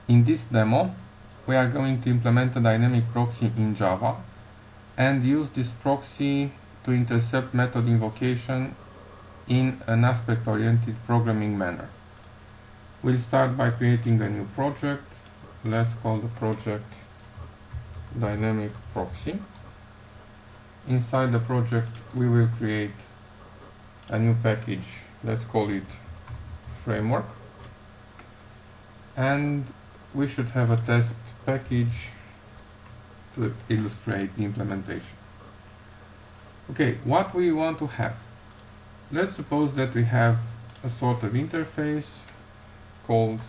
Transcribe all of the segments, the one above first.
In this demo, we are going to implement a dynamic proxy in Java and use this proxy to intercept method invocation in an aspect-oriented programming manner. We'll start by creating a new project. Let's call the project dynamic proxy. Inside the project, we will create a new package. Let's call it framework. And we should have a test package to illustrate the implementation. Okay, what we want to have. Let's suppose that we have a sort of interface called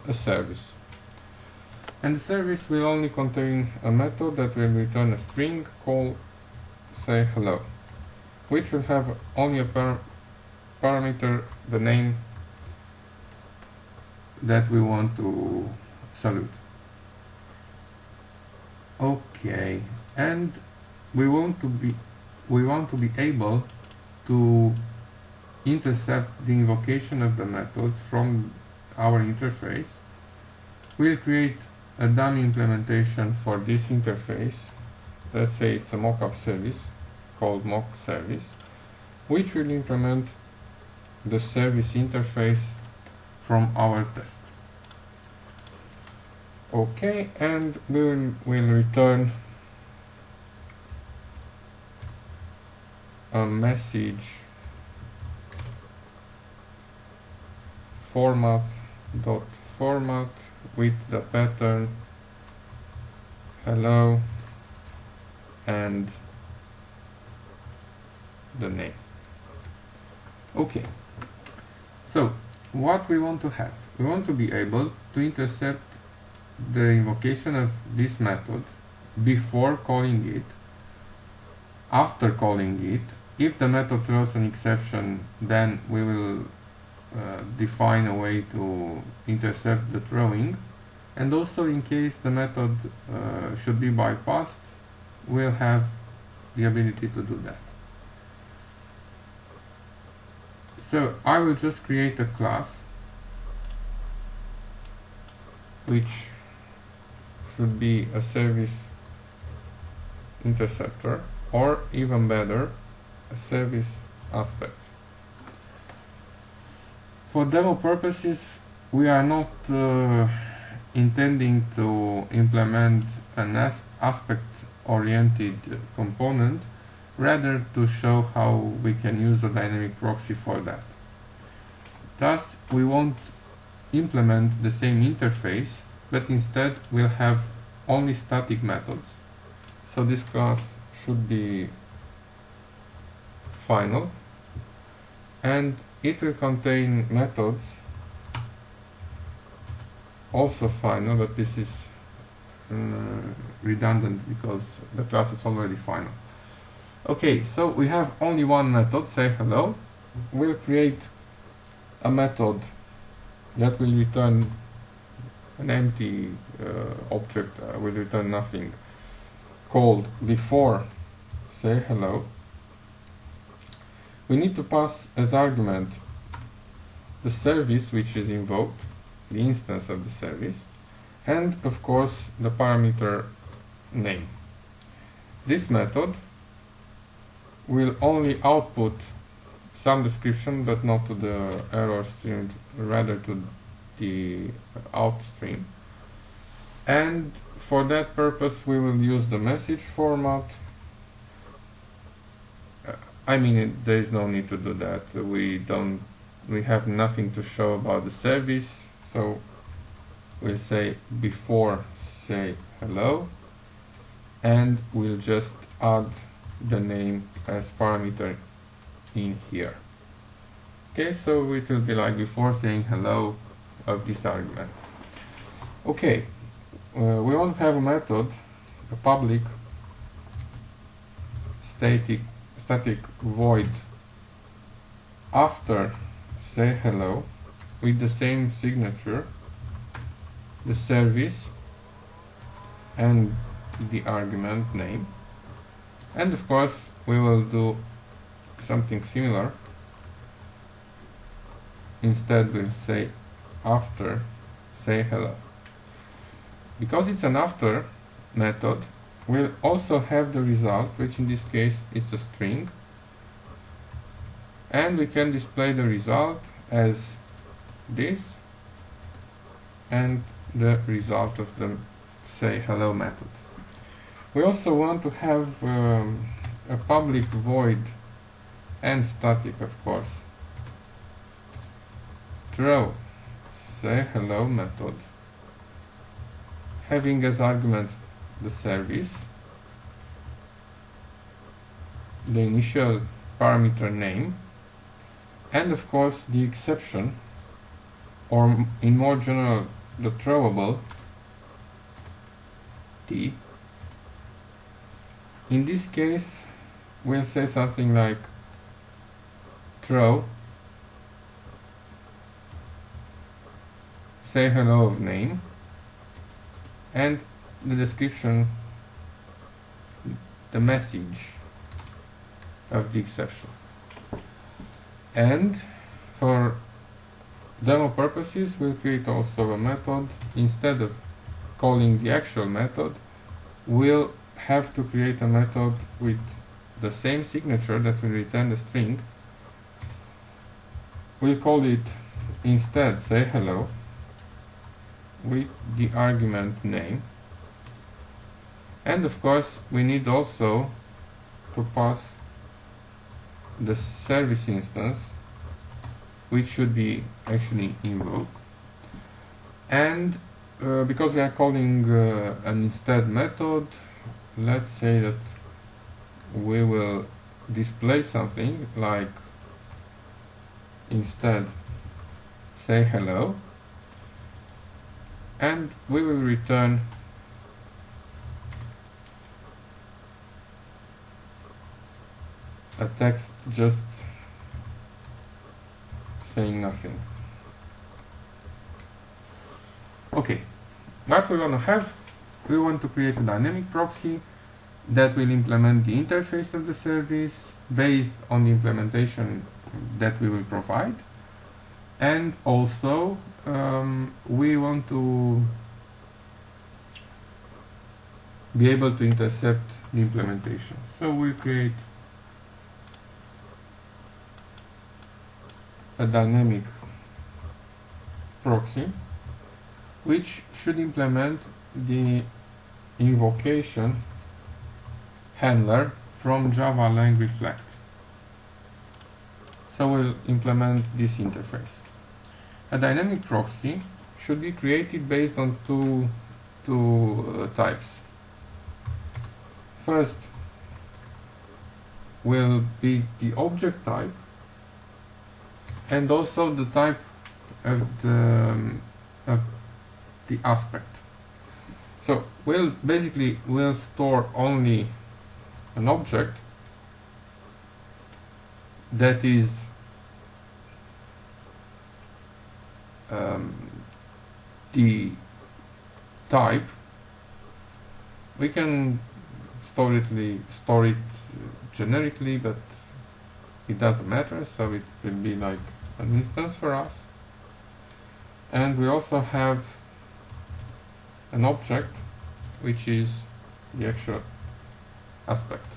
a service. And the service will only contain a method that will return a string called say hello, which will have only a parameter, the name that we want to salute. Okay, and we want to be able to intercept the invocation of the methods from our interface. We'll create a dummy implementation for this interface. Let's say it's a mockup service called mock service, which will implement the service interface from our test. Okay, and we'll return a message format with the pattern hello and the name. Okay, so what we want to have, we want to be able to intercept the invocation of this method before calling it, after calling it. If the method throws an exception, then we will define a way to intercept the throwing, and also in case the method should be bypassed, we'll have the ability to do that. So I will just create a class which should be a service interceptor, or even better, a service aspect. For demo purposes, we are not intending to implement an aspect-oriented component, rather to show how we can use a dynamic proxy for that. Thus, we won't implement the same interface, but instead we'll have only static methods. So this class should be final, and it will contain methods, also final, but this is redundant because the class is already final. Okay, so we have only one method, say hello. We'll create a method that will return an empty object, will return nothing, called before say hello. We need to pass as argument the service which is invoked, the instance of the service, and of course the parameter name. This method will only output some description, but not to the error stream, rather to the out stream. And for that purpose we will use the message format. There is no need to do that. We have nothing to show about the service, so we'll say before say hello, and we'll just add the name as parameter in here. Okay, so it will be like before saying hello of this argument. Okay, we want to have a method, a public static void after say hello with the same signature, the service and the argument name. And of course we will do something similar. Instead we'll say after say hello. because it's an after method, we'll also have the result, which in this case it's a string, and we can display the result as this and the result of the say hello method. We also want to have a public void and static, of course, throw say hello method having as arguments the service, the initial parameter name, and of course the exception, or in more general the throwable t. In this case we'll say something like throw say hello of name and the description, the message of the exception. And for demo purposes we'll create also a method. Instead of calling the actual method, we'll have to create a method with the same signature that will return the string. We'll call it instead say hello with the argument name, and of course we need also to pass the service instance, which should be actually invoked. And because we are calling an instead method, let's say that we will display something like instead say hello, and we will return a text just saying nothing. Okay, what we want to have, we want to create a dynamic proxy that will implement the interface of the service based on the implementation that we will provide, and also we want to be able to intercept the implementation. So we'll create a dynamic proxy which should implement the invocation handler from Java language flag. So we'll implement this interface. A dynamic proxy should be created based on two types. First will be the object type, and also the type of the aspect. So we'll store only an object that is the type. We can store it generically, but it doesn't matter, so it will be like an instance for us. And we also have an object which is the actual aspect.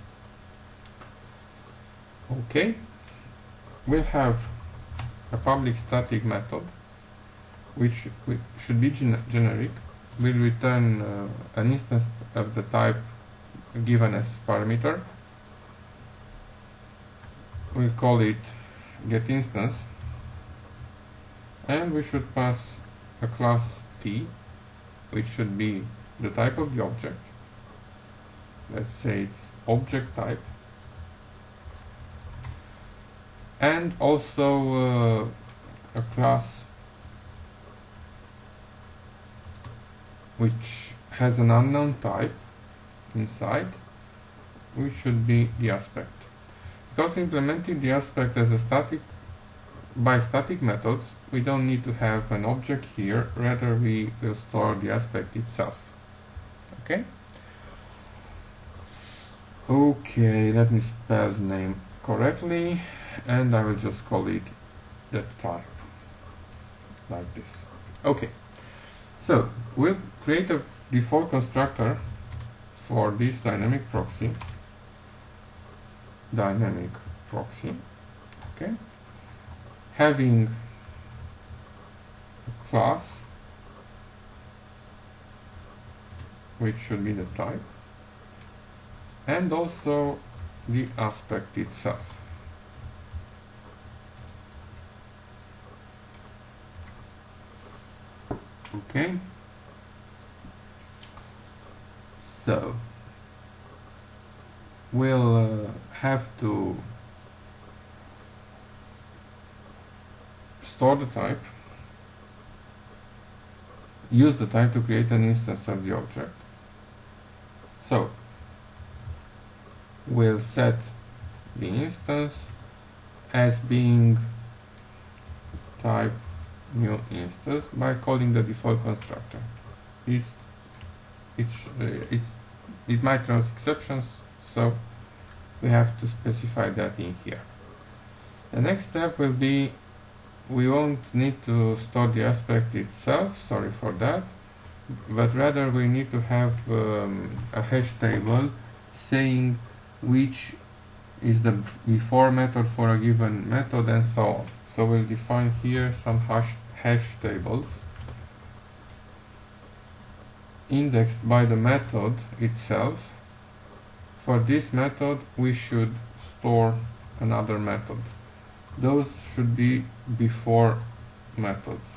Okay, we'll have a public static method which should be generic. We'll return an instance of the type given as parameter. We'll call it getInstance, and we should pass a class T, which should be the type of the object. Let's say it's object type, and also a class which has an unknown type inside, which should be the aspect. Because implementing the aspect as a by static methods, we don't need to have an object here, rather we will store the aspect itself. Okay? Okay, let me spell the name correctly, and I will just call it the type, like this. Okay, so we'll create a default constructor for this dynamic proxy, okay, having a class which should be the type, and also the aspect itself. Okay, so we'll have to store the type, use the type to create an instance of the object. So we'll set the instance as being type new instance by calling the default constructor. It might throw exceptions, so we have to specify that in here. The next step will be, we won't need to store the aspect itself, sorry for that, but rather we need to have a hash table saying which is the before method for a given method and so on. So we'll define here some hash tables indexed by the method itself. For this method we should store another method. Those should be before methods,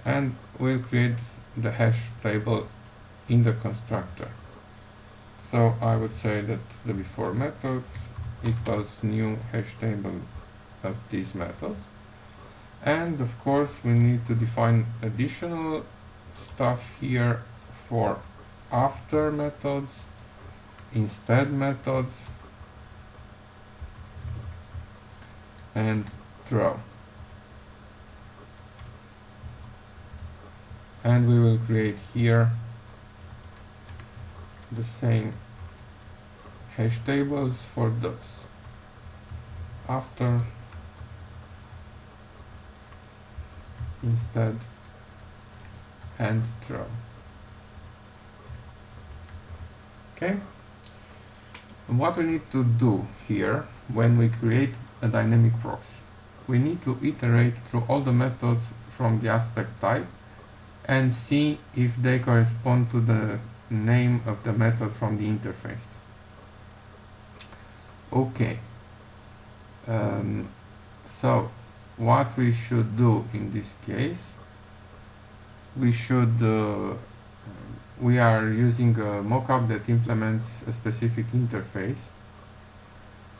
and we'll create the hash table in the constructor. So I would say that the before method equals new hash table of these methods, and of course we need to define additional stuff here for after methods, instead methods, and throw. And we will create here the same hash tables for those. After, instead, and throw. Okay? And what we need to do here when we create a dynamic proxy, we need to iterate through all the methods from the aspect type and see if they correspond to the name of the method from the interface. Okay. So what we should do in this case, we are using a mockup that implements a specific interface.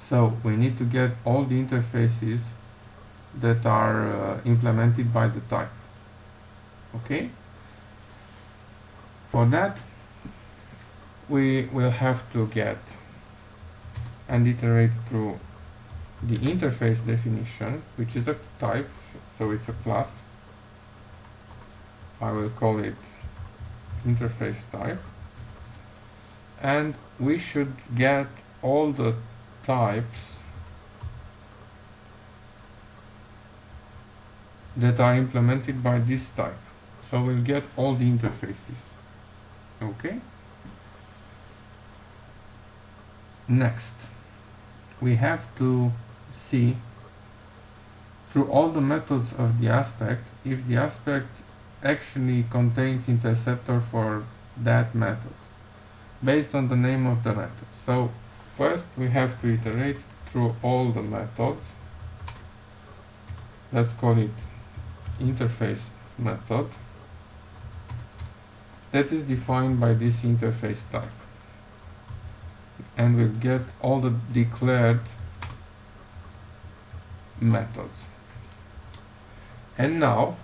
So we need to get all the interfaces that are implemented by the type. Okay? For that, we will have to get and iterate through the interface definition, which is a type, so it's a class. I will call it interface type, and we should get all the types that are implemented by this type. So we'll get all the interfaces. Okay? Next, we have to see through all the methods of the aspect if the aspect actually contains interceptor for that method based on the name of the method. So first we have to iterate through all the methods. Let's call it interface method that is defined by this interface type, and we'll get all the declared methods. And now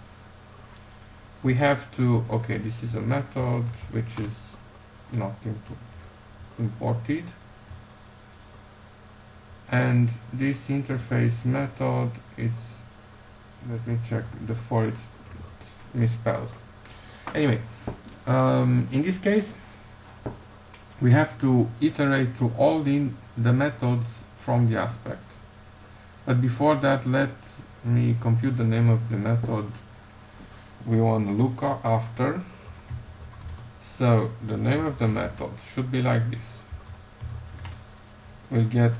we have to, okay, this is a method which is not imported, and this interface method, it's, let me check, the for it's misspelled. Anyway, in this case we have to iterate through all the methods from the aspect. But before that, let me compute the name of the method we want to look after. So the name of the method should be like this. We'll get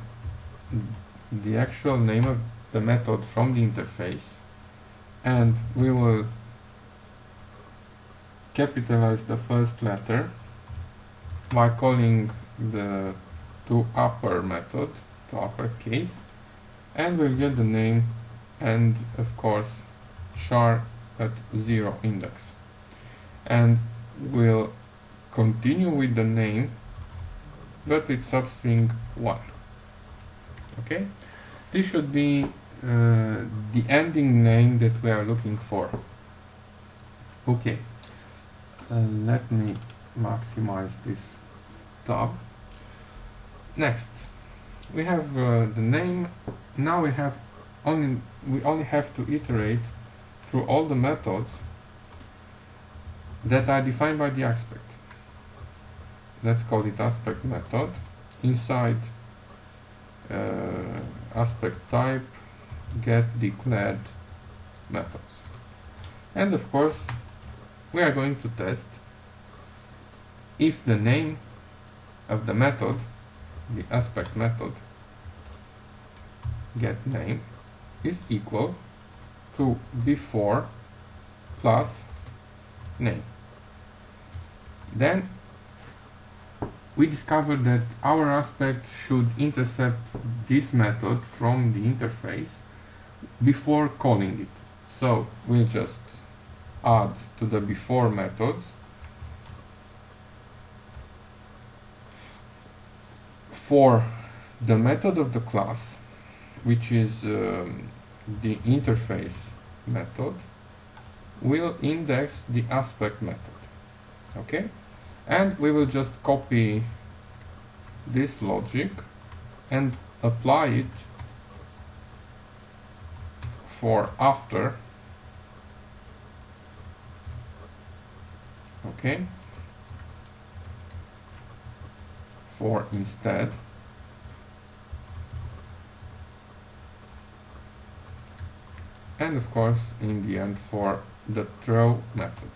the actual name of the method from the interface, and we will capitalize the first letter by calling the toUpper method, to uppercase, and we'll get the name and of course char at 0 index. And we'll continue with the name but with substring 1. Okay? This should be the ending name that we are looking for. Okay. Let me maximize this tab. Next, we have the name. Now we only have to iterate through all the methods that are defined by the aspect. Let's call it aspect method. Inside aspect type, get declared methods. And of course, we are going to test if the name of the method, the aspect method, get name, is equal to before plus name. Then we discovered that our aspect should intercept this method from the interface before calling it. So we'll just add to the before method for the method of the class, which is the interface method, will index the aspect method. Okay? And we will just copy this logic and apply it for after. Okay? For instead. And of course, in the end, for the throw method.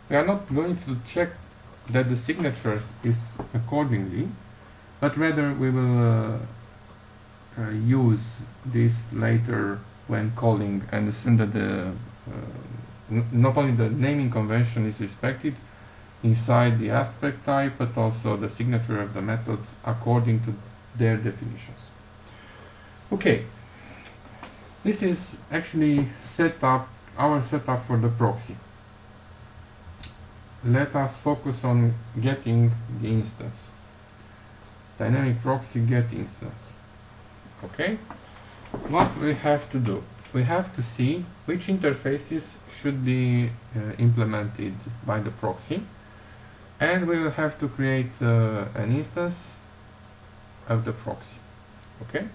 We are not going to check that the signature is accordingly, but rather we will use this later when calling and assume that the not only the naming convention is respected inside the aspect type, but also the signature of the methods according to their definitions. Okay, this is actually our setup for the proxy. Let us focus on getting the instance. Dynamic proxy get instance. Okay? What we have to do? We have to see which interfaces should be implemented by the proxy, and we will have to create an instance of the proxy. Okay?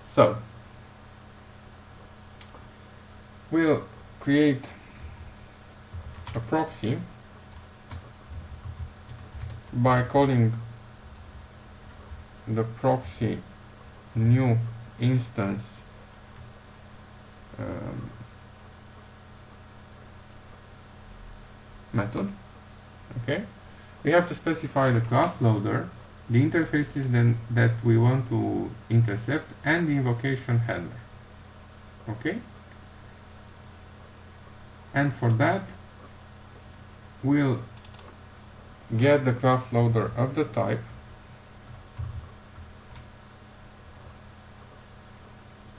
So, we'll create a proxy by calling the proxy new instance method. Okay, we have to specify the class loader, the interfaces then that we want to intercept, and the invocation handler. Okay, and for that we'll get the class loader of the type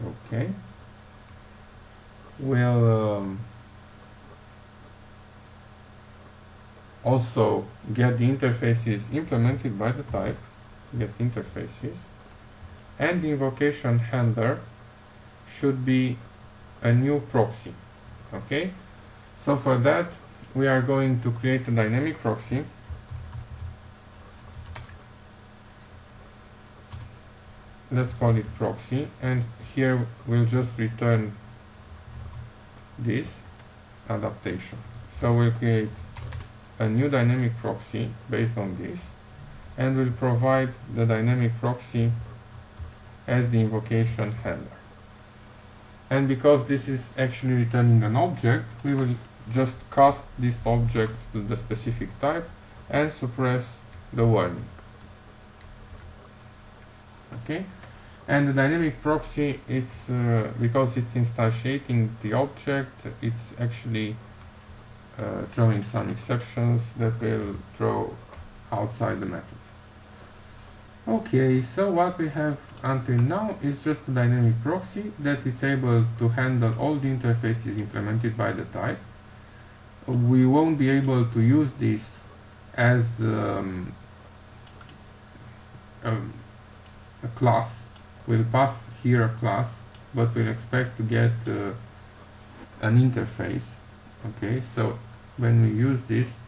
okay. We'll also get the interfaces implemented by the type, get interfaces, and the invocation handler should be a new proxy. Okay, so for that we are going to create a dynamic proxy. Let's call it proxy, and here we'll just return this adaptation. So we'll create a new dynamic proxy based on this, and we'll provide the dynamic proxy as the invocation handler. And because this is actually returning an object, we will just cast this object to the specific type and suppress the warning. Okay, and the dynamic proxy is because it's instantiating the object, it's actually throwing some exceptions that will throw outside the method. Okay, so what we have until now is just a dynamic proxy that is able to handle all the interfaces implemented by the type. We won't be able to use this as a class. We'll pass here a class, but we'll expect to get an interface. Okay, so when we use this,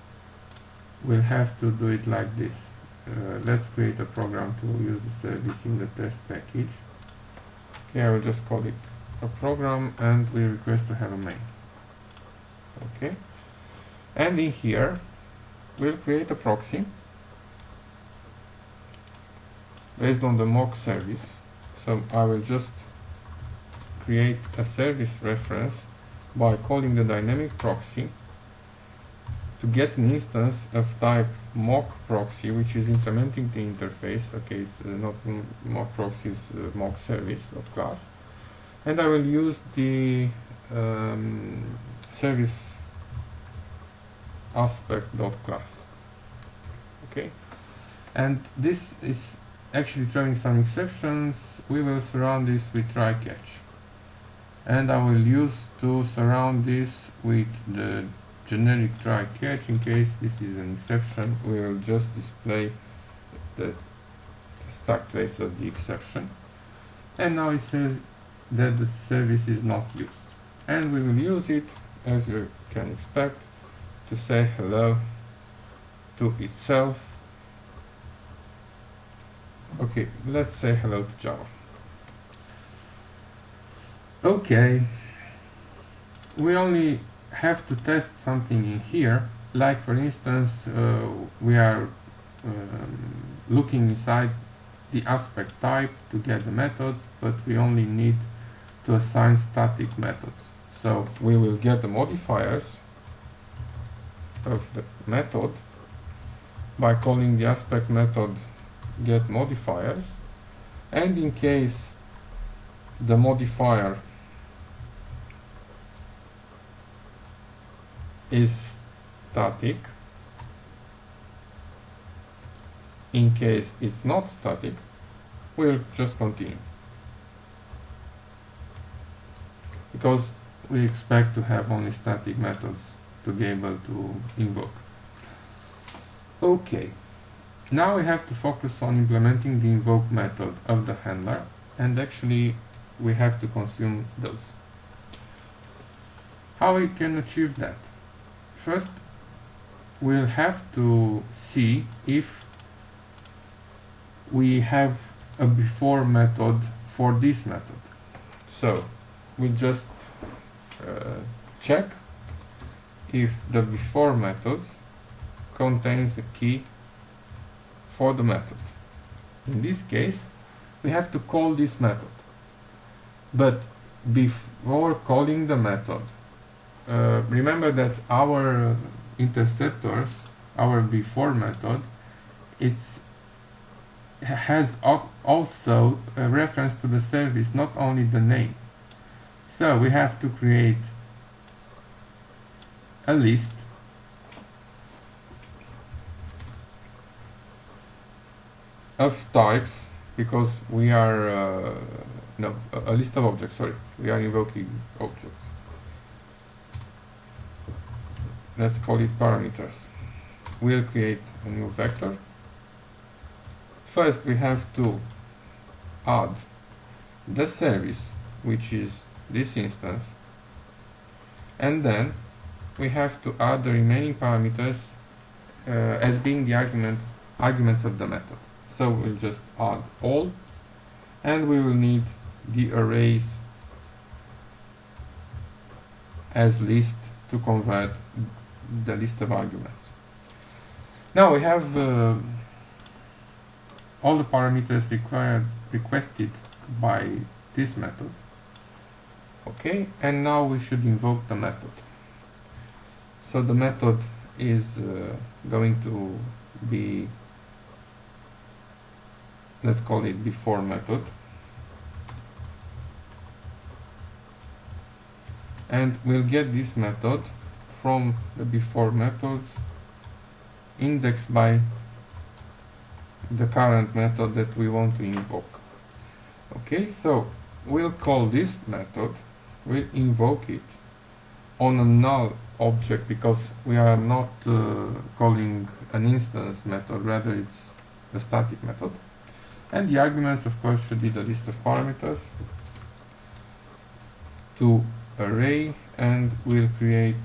we'll have to do it like this. Let's create a program to use the service in the test package. Okay, I will just call it a program and we request to have a main. Okay, and in here we'll create a proxy based on the mock service. So I will just create a service reference by calling the dynamic proxy to get an instance of type mock proxy, which is implementing the interface. Okay, it's not mock proxy, it's mock service of class, and I will use the service aspect.class. Okay, and this is actually throwing some exceptions. We will surround this with try catch, and I will use to surround this with the generic try catch. In case this is an exception, we will just display the stack trace of the exception. And now it says that the service is not used, and we will use it, as you can expect, to say hello to itself. Okay, let's say hello to Java. Okay, we only have to test something in here, like for instance we are looking inside the aspect type to get the methods, but we only need to assign static methods. So we will get the modifiers of the method by calling the aspect method get modifiers, and in case the modifier is static, in case it's not static, we'll just continue, because we expect to have only static methods to be able to invoke. Okay, now we have to focus on implementing the invoke method of the handler, and actually we have to consume those. How we can achieve that? First, we'll have to see if we have a before method for this method. So we just check if the before method contains a key for the method. In this case, we have to call this method. But before calling the method, remember that our interceptors, our before method, has also a reference to the service, not only the name. So we have to create a list of types, because we are a list of objects, sorry, we are invoking objects. Let's call it parameters. We'll create a new vector. First we have to add the service, which is this instance, and then we have to add the remaining parameters as being the arguments of the method. So we'll just add all, and we will need the arrays as list to convert the list of arguments. Now we have all the parameters requested by this method. Okay, and now we should invoke the method. So the method is going to be, let's call it before method, and we'll get this method from the before method indexed by the current method that we want to invoke. Okay, so we'll call this method, we'll invoke it on a null object because we are not calling an instance method, rather it's a static method. And the arguments, of course, should be the list of parameters to array, and we'll create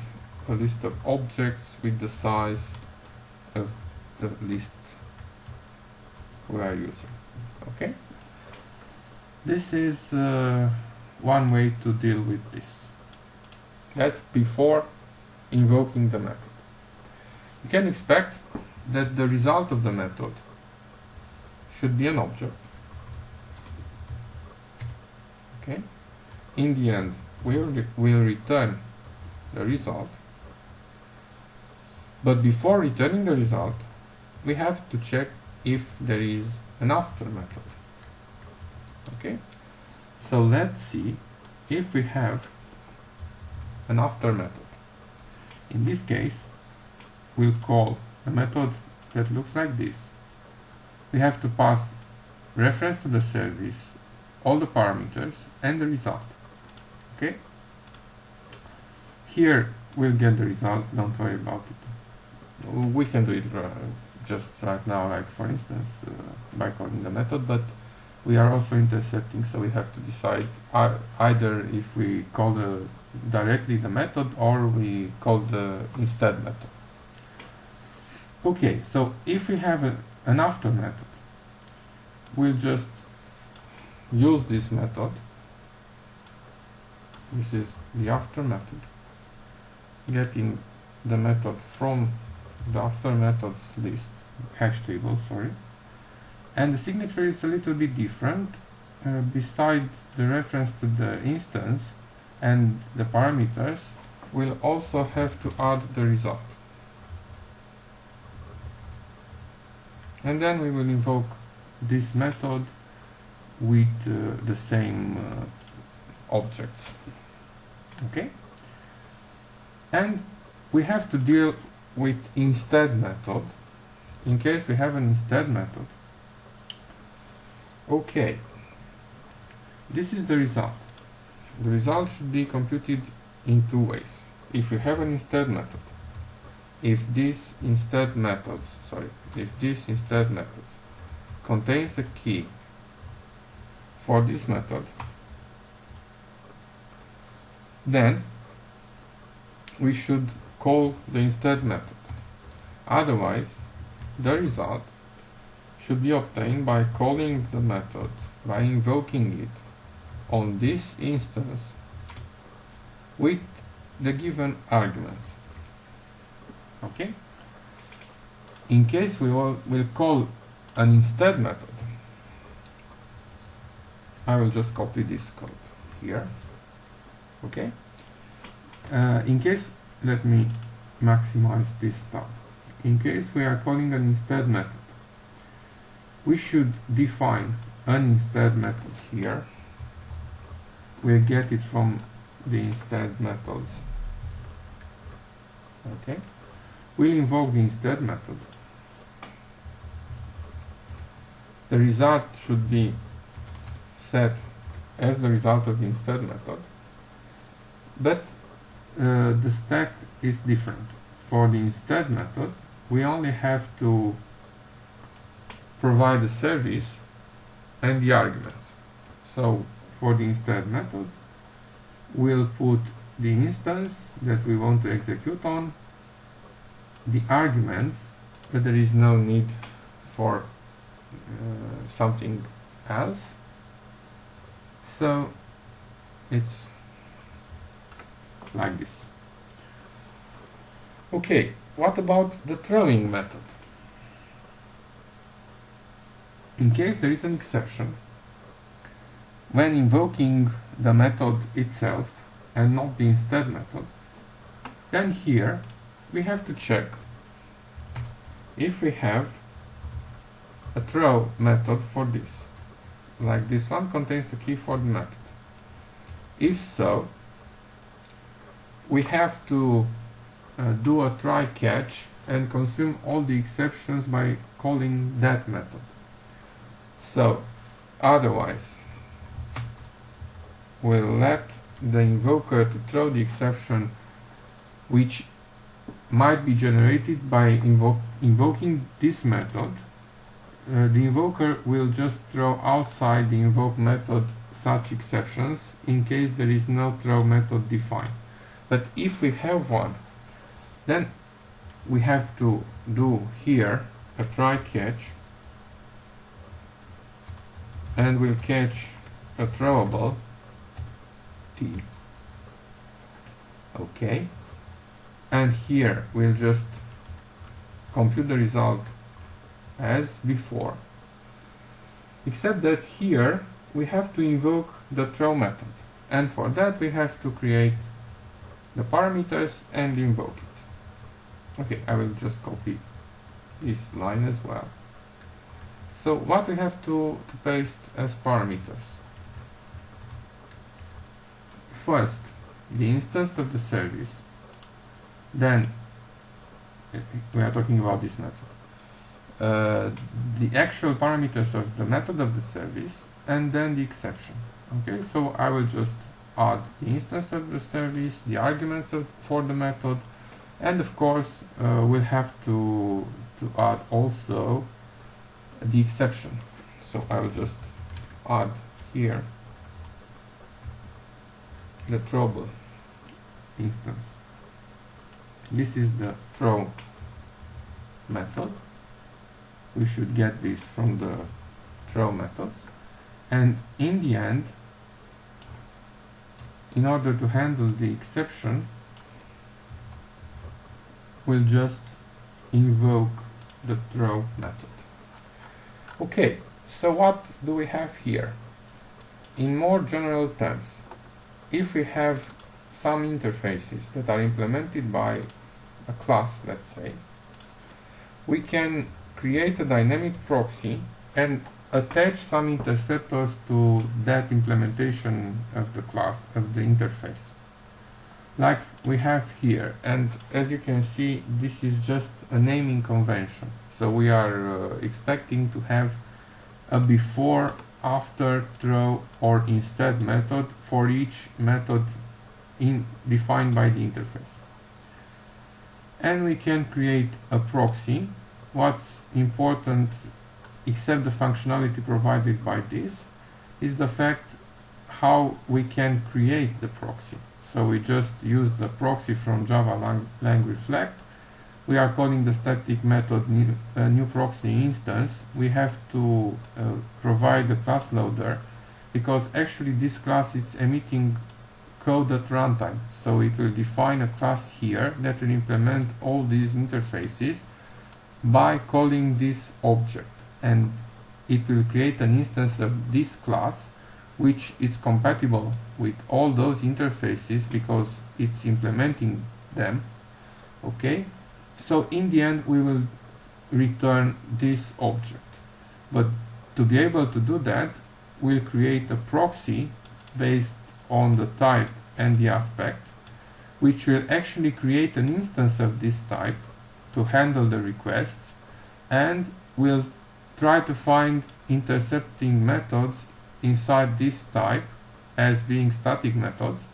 a list of objects with the size of the list we are using. Okay, this is one way to deal with this. That's before invoking the method. You can expect that the result of the method should be an object. Okay, in the end we'll return the result, but before returning the result we have to check if there is an after method. Okay, so let's see if we have an after method. In this case we'll call a method that looks like this. We have to pass reference to the service, all the parameters, and the result. Okay, here we'll get the result, don't worry about it. We can do it just right now, like for instance by calling the method, but we are also intercepting, so we have to decide either if we call directly the method or we call the instead method. Okay, so if we have an after method, we'll just use this method. This is the after method, getting the method from the after methods list, hash table, sorry. And the signature is a little bit different. Besides the reference to the instance and the parameters, we'll also have to add the result. And then we will invoke this method with the same objects. Okay? And we have to deal with instead method in case we have an instead method. Okay, this is the result. The result should be computed in two ways. If you have an instead method, if this instead method contains a key for this method, then we should call the instead method. Otherwise, the result should be obtained by calling the method, by invoking it on this instance with the given arguments. Okay? In case we will call an instead method, I will just copy this code here. Okay? In case, let me maximize this tab. In case we are calling an instead method, we should define an instead method here. We'll get it from the instead methods. Okay, we'll invoke the instead method. The result should be set as the result of the instead method, but the stack is different. For the instead method, we only have to provide the service and the arguments. So for the instead method, we'll put the instance that we want to execute on, the arguments, but there is no need for something else. So it's like this. Okay, what about the throwing method? In case there is an exception, when invoking the method itself and not the instead method, then here we have to check if we have a throw method for this. Like this one contains a key for the method. If so, we have to do a try catch and consume all the exceptions by calling that method. So otherwise we'll let the invoker to throw the exception which might be generated by invoking this method. The invoker will just throw outside the invoke method such exceptions in case there is no throw method defined. But if we have one, then we have to do here a try catch, and we'll catch a throwable t. Okay, and here we'll just compute the result as before, except that here we have to invoke the throw method, and for that we have to create the parameters and invoke it. Okay, I will just copy this line as well. So what we have to paste as parameters? First, the instance of the service, then we are talking about this method. The actual parameters of the method of the service, and then the exception. Okay, so I will just add the instance of the service, the arguments for the method, and of course we'll have to add also the exception. So I will just add here the throwable instance. This is the throw method. We should get this from the throw methods, and in the end, in order to handle the exception, we'll just invoke the throw method. Okay, so what do we have here? In more general terms, if we have some interfaces that are implemented by a class, let's say, we can create a dynamic proxy and attach some interceptors to that implementation of the class, of the interface, like we have here. And as you can see, this is just a naming convention. So we are expecting to have a before, after, throw, or instead method for each method defined by the interface. And we can create a proxy. What's important, except the functionality provided by this, is the fact how we can create the proxy. So we just use the proxy from Java lang reflect. We are calling the static method new proxy instance. We have to provide the class loader, because actually this class is emitting code at runtime. So it will define a class here that will implement all these interfaces by calling this object, and it will create an instance of this class which is compatible with all those interfaces because it's implementing them. Okay, so in the end we will return this object, but to be able to do that, we'll create a proxy based on the type and the aspect, which will actually create an instance of this type to handle the requests, and we'll try to find intercepting methods inside this type as being static methods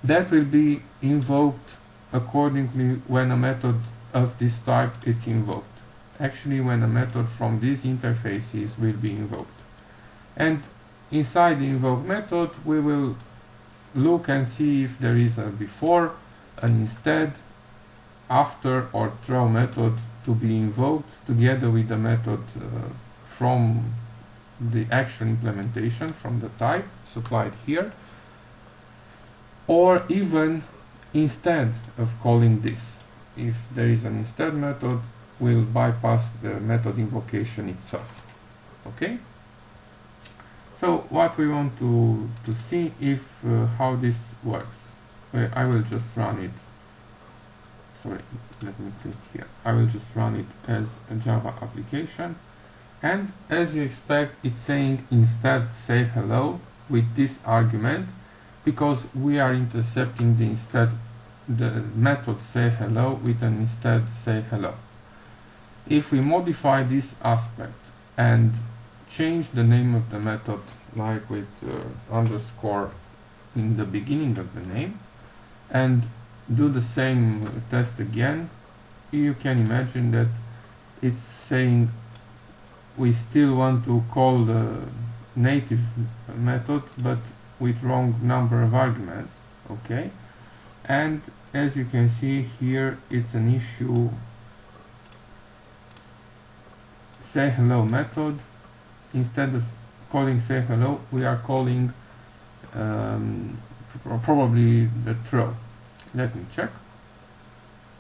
that will be invoked accordingly when a method of this type is invoked. Actually, when a method from these interfaces will be invoked. And inside the invoke method, we will look and see if there is a before, an instead, after, or throw method to be invoked together with the method from the actual implementation, from the type supplied here, or even instead of calling this. If there is an instead method, we'll bypass the method invocation itself. Okay? So what we want to see if how this works. I will just run it sorry, let me click here. I will just run it as a Java application, and as you expect, it's saying instead say hello with this argument, because we are intercepting the method say hello with an instead say hello. If we modify this aspect and change the name of the method, like with underscore in the beginning of the name, and do the same test again, you can imagine that it's saying we still want to call the native method but with wrong number of arguments. Okay, and as you can see here, it's an issue. Say hello method, instead of calling say hello, we are calling probably the throw. Let me check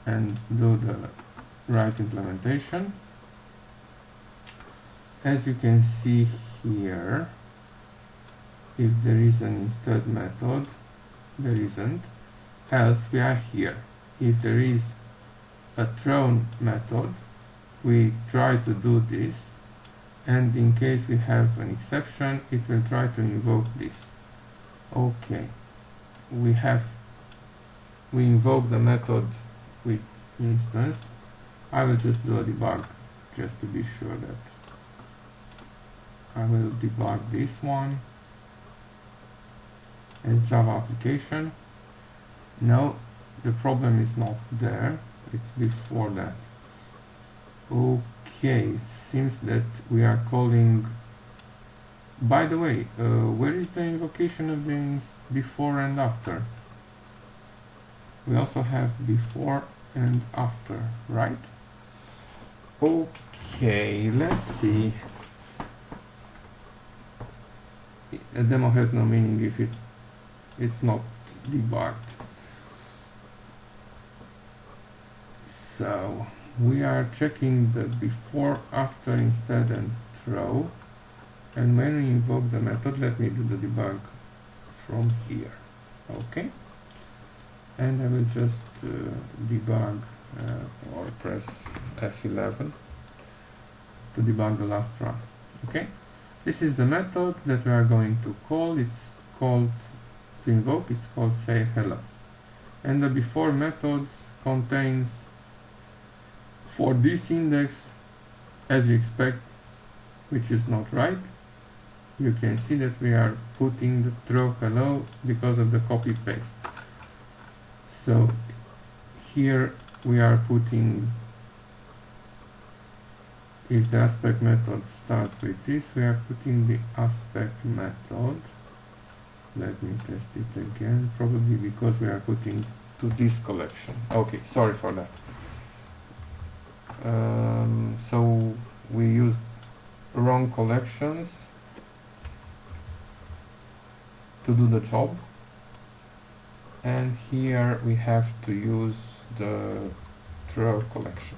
and do the right implementation. As you can see here, if there is an instead method, there isn't, else we are here. If there is a thrown method, we try to do this, and in case we have an exception, it will try to invoke this. Okay, we invoke the method with instance. I will just do a debug just to be sure that I will debug this one as Java application. No, the problem is not there, it's before that. Okay, it seems that we are calling. By the way, where is the invocation of the before and after? We also have before and after, right? Okay, let's see. A demo has no meaning if it's not debugged. So we are checking the before, after, instead, and throw. And when we invoke the method, let me do the debug from here. Okay. And I will just debug or press F11 to debug the last run. Okay. This is the method that we are going to call. It's called to invoke. It's called say hello. And the before methods contains, for this index, as you expect, which is not right, you can see that we are putting the throw hello because of the copy paste. So here we are putting, if the aspect method starts with this, we are putting the aspect method. Let me test it again, probably because we are putting to this collection. Okay, sorry for that. So we used wrong collections to do the job, and here we have to use the throw collection.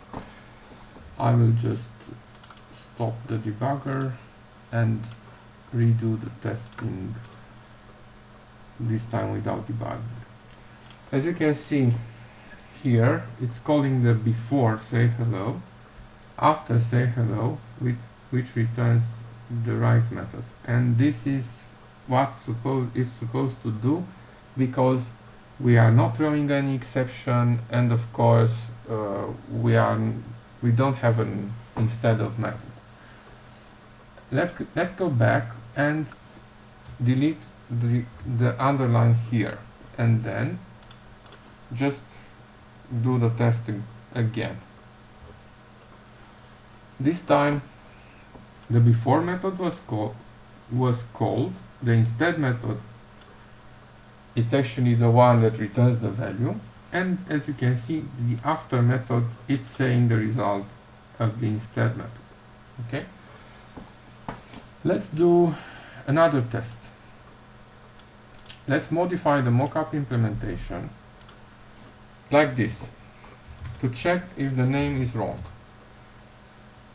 I will just stop the debugger and redo the testing, this time without debugging. As you can see here, it's calling the before say hello, after say hello, which returns the right method. And this is what it's supposed to do, because we are not throwing any exception, and of course we don't have an instead of method. Let's go back and delete the underline here, and then just do the testing again. This time the before method was called. The instead method is actually the one that returns the value, and as you can see, the after method, it's saying the result of the instead method. Okay, let's do another test. Let's modify the mockup implementation like this to check if the name is wrong.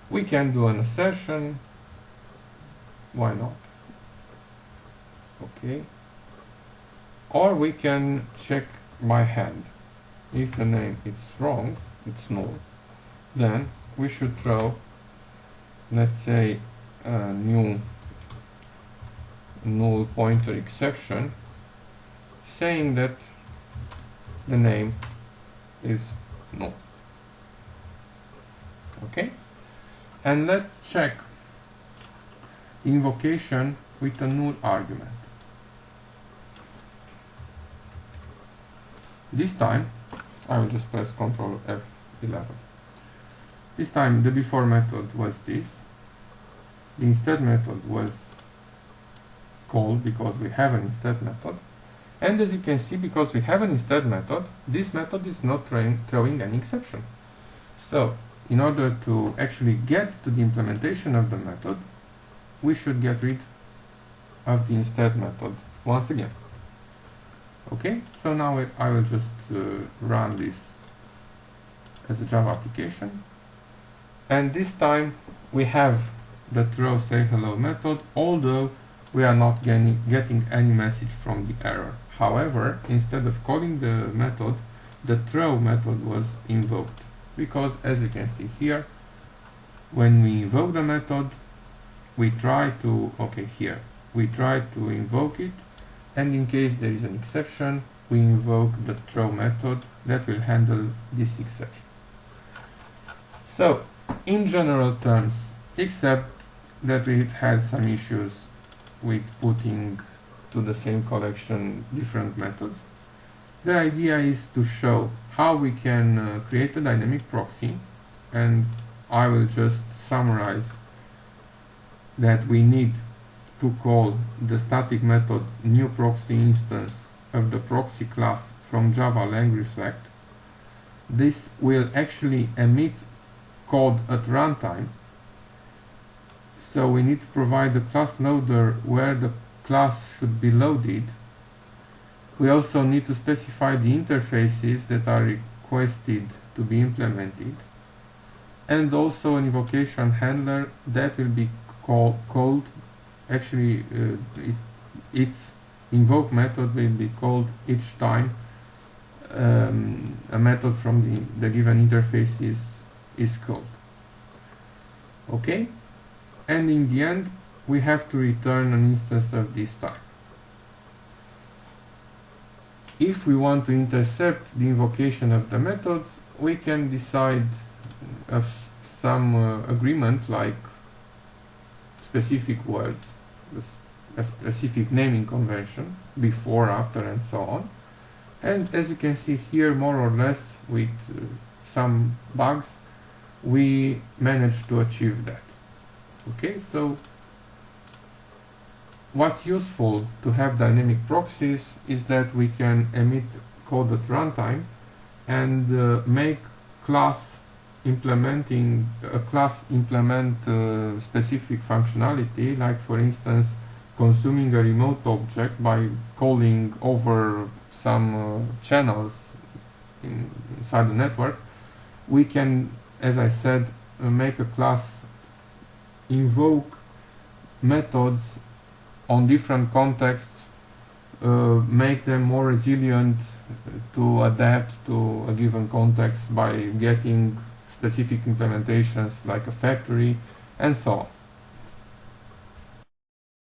We can do an assertion, why not? Okay, or we can check by hand. if the name is wrong, it's null, then we should throw, let's say, a new null pointer exception saying that the name is null. Okay? And let's check invocation with a null argument. This time, I will just press Ctrl F11. This time the before method was this. The instead method was called because we have an instead method. And as you can see, because we have an instead method, this method is not throwing any exception. So, in order to actually get to the implementation of the method, we should get rid of the instead method once again. Okay, so now I will just run this as a Java application. And this time we have the throw say hello method, although we are not getting any message from the error. However, instead of calling the method, the throw method was invoked. Because as you can see here, when we invoke the method, we try to, we try to invoke it, and in case there is an exception, we invoke the throw method that will handle this exception. So, in general terms, except that we had some issues with putting to the same collection different methods, the idea is to show how we can create a dynamic proxy, and I will just summarize that we need to call the static method new proxy instance of the proxy class from Java LangReflect. This will actually emit code at runtime, so we need to provide the class loader where the class should be loaded. We also need to specify the interfaces that are requested to be implemented, and also an invocation handler that will be called actually its invoke method will be called each time a method from the given interface is called. Okay, and in the end we have to return an instance of this type. If we want to intercept the invocation of the methods, we can decide of some agreement like specific words, a specific naming convention, before, after, and so on. And as you can see here, more or less with some bugs, we managed to achieve that. Okay, so what's useful to have dynamic proxies is that we can emit code at runtime and make class implement specific functionality, like for instance consuming a remote object by calling over some channels inside the network. We can, as I said, make a class invoke methods on different contexts, make them more resilient to adapt to a given context by getting specific implementations like a factory and so on.